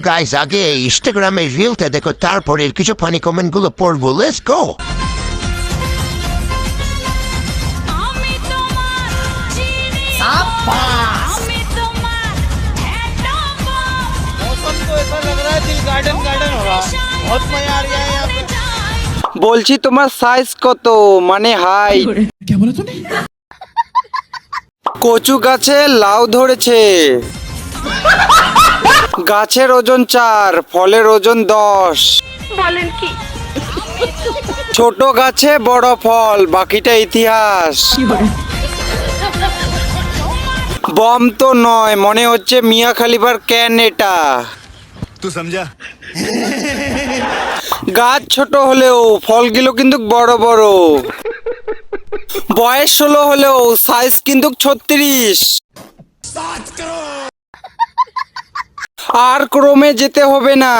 Guys, আগে ইনস্টাগ্রামে রিলটা দেখো, তারপরে কিছু ফানি কমেন্ট গুলো পড়বো। Let's go. मौसम तो ऐसा लग रहा है दिल गार्डन गार्डन हो रहा है। बहुत मजा आ रहा है यहाँ पे। বলছি তোমার সাইজ কত, মানে হাইট? কচু গাছে লাউ ধরেছে, গাছের ওজন 4, ফলের ওজন 10। বলেন কি? ছোট গাছে বড় ফল, বাকিটা ইতিহাস। বম তো নয়, মনে হচ্ছে মিয়া খালিফার ক্যান এটা। तू समझा? গাছ ছোট হলেও ফলগুলো কিন্তু বড় বড়। বয়স 16 হলেও সাইজ কিন্তু 36। আর ক্রমে যেতে হবে না।